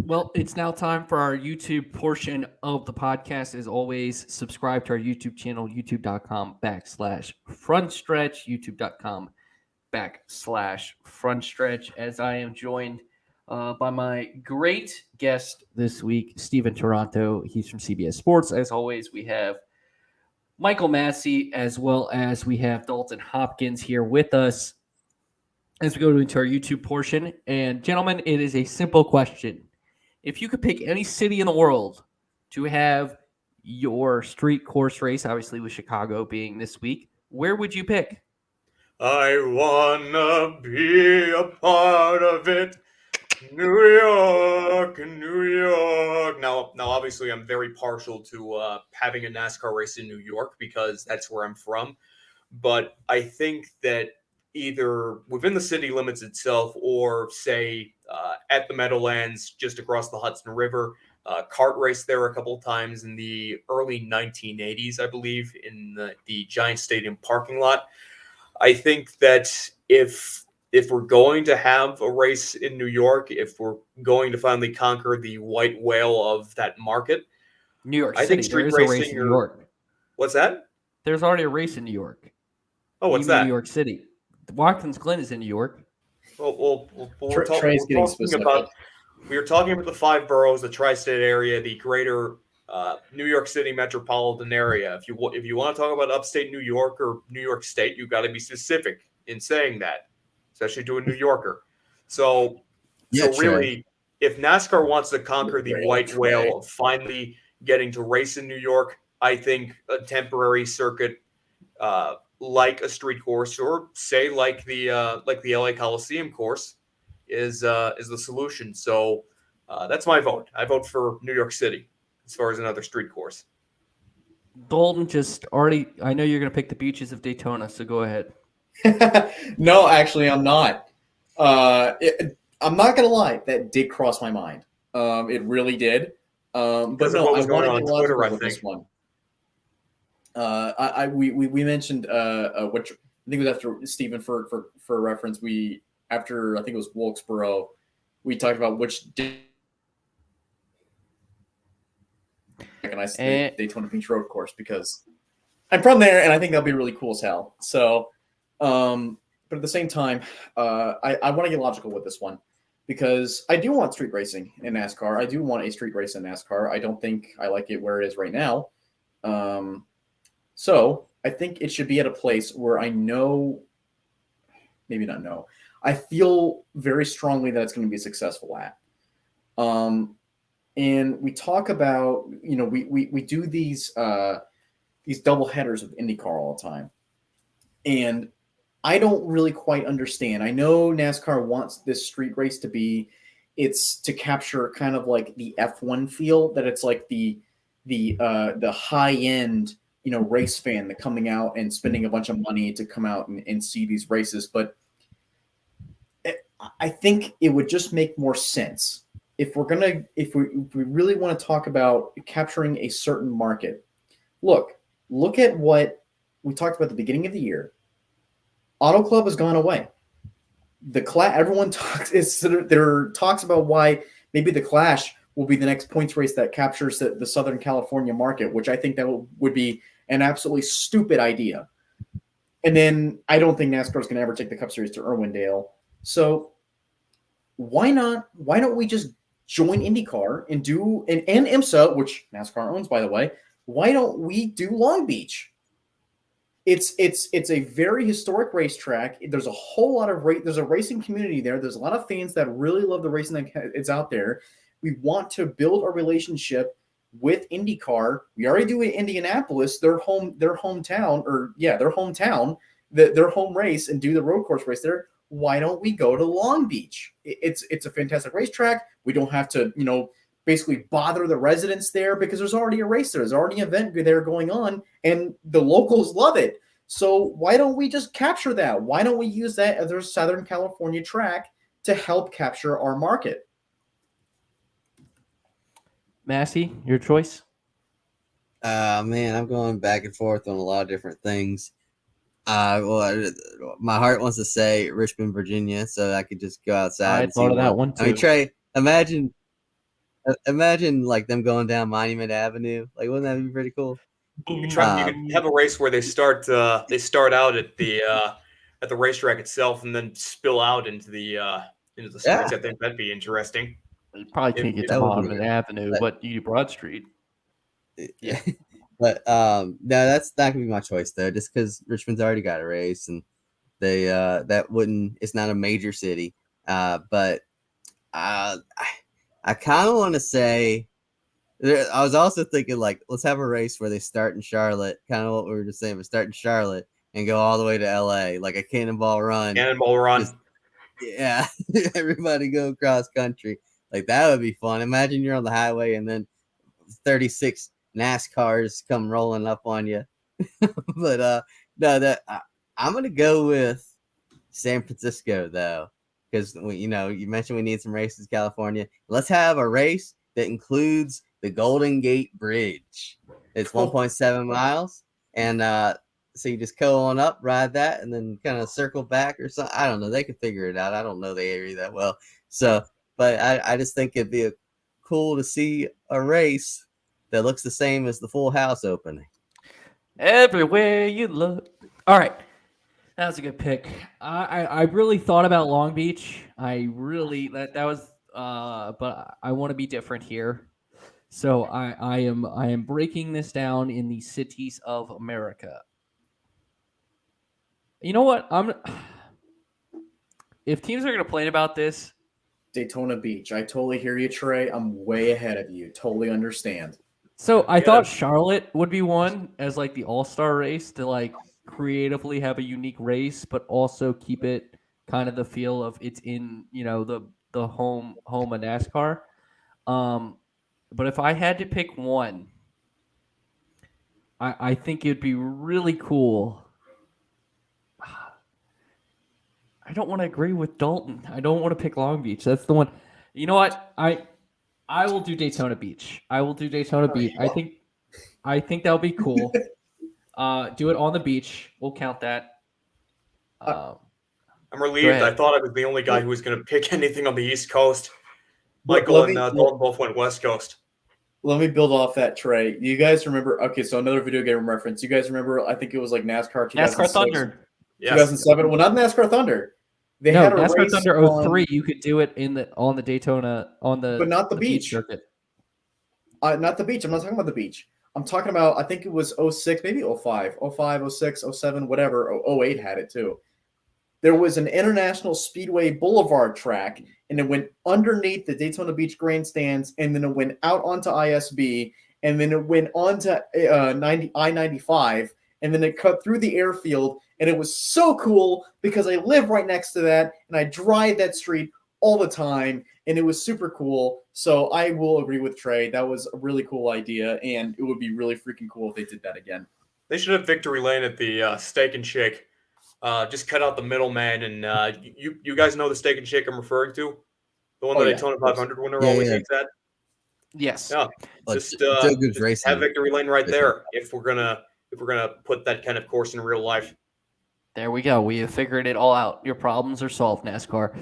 Well, it's now time for our YouTube portion of the podcast. As always, subscribe to our YouTube channel, youtube.com/front stretch, youtube.com/front stretch, as I am joined by my great guest this week, Steven Taranto. He's from CBS Sports. As always, we have Michael Massey, as well as we have Dalton Hopkins here with us as we go into our YouTube portion. And, gentlemen, it is a simple question. If you could pick any city in the world to have your street course race, obviously with Chicago being this week, where would you pick? I wanna be a part of it. New York, New York. Now, obviously, I'm very partial to having a NASCAR race in New York because that's where I'm from. But I think that either within the city limits itself or, say, at the Meadowlands just across the Hudson River, kart race there a couple of times in the early 1980s, I believe, in the Giant Stadium parking lot. I think that if we're going to have a race in New York, if we're going to finally conquer the white whale of that market, New York I think City. There street is a race racing in New York. What's that? There's already a race in New York. Oh, what's Even in that? New York City. Watkins Glen is in New York. Well, we're Trey's getting specific. We were talking about the five boroughs, the tri-state area, the greater New York City metropolitan area. If you want to talk about upstate New York or New York State, you've got to be specific in saying that, especially to a New Yorker. So really, if NASCAR wants to conquer the white whale of finally getting to race in New York, I think a temporary circuit like a street course, or say like the LA Coliseum course, is the solution. So that's my vote. I vote for New York City as far as another street course. Dalton I know you're going to pick the beaches of Daytona, so go ahead. No, actually, I'm not. I'm not going to lie. That did cross my mind. It really did. But no, I want to get logical with this one. We mentioned which I think it was after Stephen for reference. After I think it was Wilkesboro, we talked about which and I said Daytona Beach Road course because I'm from there and I think that'll be really cool as hell. So, but at the same time, I want to get logical with this one because I do want street racing in NASCAR. I do want a street race in NASCAR. I don't think I like it where it is right now. So I think it should be at a place where I know, maybe not know, I feel very strongly that it's going to be successful at. And we talk about, we do these double headers of IndyCar all the time. And I don't really quite understand. I know NASCAR wants this street race it's to capture kind of like the F1 feel, that it's like the high end, race fan that coming out and spending a bunch of money to come out and see these races. But I think it would just make more sense if we really want to talk about capturing a certain market. Look at what we talked about at the beginning of the year. Auto Club has gone away. Everyone talks about why maybe the Clash will be the next points race that captures the Southern California market, which I think that would be an absolutely stupid idea. And then I don't think NASCAR is going to ever take the Cup Series to Irwindale. So why don't we just join IndyCar and IMSA, which NASCAR owns, by the way? Why don't we do Long Beach? It's a very historic racetrack. There's a whole lot of there's a racing community there. There's a lot of fans that really love the racing that is out there. We want to build a relationship with IndyCar. We already do it in Indianapolis, their hometown, their home race, and do the road course race there. Why don't we go to Long Beach? It's a fantastic racetrack. We don't have to, basically bother the residents there because there's already a race there. There's already an event there going on, and the locals love it. So why don't we just capture that? Why don't we use that as our Southern California track to help capture our market? Massey, your choice? Man, I'm going back and forth on a lot of different things. My heart wants to say Richmond, Virginia, so I could just go outside. I thought of that one too. I mean, Trey, imagine Imagine like them going down Monument Avenue. Like, wouldn't that be pretty cool? You could have a race where they start out at the racetrack itself and then spill out into the streets. Yeah. I think that'd be interesting. You probably can't get to That would be Monument good. Avenue, but you do Broad Street. Yeah. But no, that's not gonna be my choice though, just because Richmond's already got a race and they that wouldn't. It's not a major city, but I kind of want to say. I was also thinking like, let's have a race where they start in Charlotte, kind of what we were just saying, but start in Charlotte and go all the way to LA, like a cannonball run. Cannonball Run. Just- yeah, everybody go cross country. Like that would be fun. Imagine you're on the highway and then 36 NASCARs come rolling up on you. But no, I'm gonna go with San Francisco though, because you mentioned we need some races in California. Let's have a race that includes the Golden Gate Bridge. It's 1.7 miles, and so you just go on up, ride that, and then kind of circle back or something. I don't know. They could figure it out. I don't know the area that well, so but I just think it'd be cool to see a race that looks the same as the Full House opening. Everywhere you look. All right. That was a good pick. I really thought about Long Beach. I really that was but I want to be different here. So I am breaking this down in the cities of America. You know what? If teams are going to complain about this, Daytona Beach. I totally hear you, Trey. I'm way ahead of you. Totally understand. so I thought Charlotte would be one as like the all-star race to like creatively have a unique race, but also keep it kind of the feel of it's in, the home of NASCAR. But if I had to pick one, I think it'd be really cool. I don't want to agree with Dalton. I don't want to pick Long Beach. That's the one. You know what? I will do Daytona Beach. I will do Daytona Beach. I think that'll be cool. Do it on the beach. We'll count that. I'm relieved. I thought I was the only guy who was going to pick anything on the East Coast. Michael and Dalton both went West Coast. Let me build off that, Trey. You guys remember? Okay, so another video game reference. You guys remember? I think it was like NASCAR 2006. NASCAR Thunder. Yes. 2007. Well, not NASCAR Thunder. They No, had a NASCAR race Thunder on- 03. You could do it on the Daytona but not the beach. circuit. Not the beach. I'm not talking about the beach. I'm talking about, I think it was 06, maybe 05, 05, 06, 07, whatever. 08 had it too. There was an International Speedway Boulevard track, and it went underneath the Daytona Beach grandstands, and then it went out onto ISB, and then it went onto I-95, and then it cut through the airfield, and it was so cool because I live right next to that, and I drive that street all the time, and it was super cool. So I will agree with Trey. That was a really cool idea, and it would be really freaking cool if they did that again. They should have victory lane at the Steak and Shake. Just cut out the middleman, and you guys know the Steak and Shake I'm referring to? The one that Daytona 500 winner always eats at? Yes. Yeah. Like, Just racing. have victory lane right there if we're gonna put that kind of course in real life. There we go. We have figured it all out. Your problems are solved, NASCAR.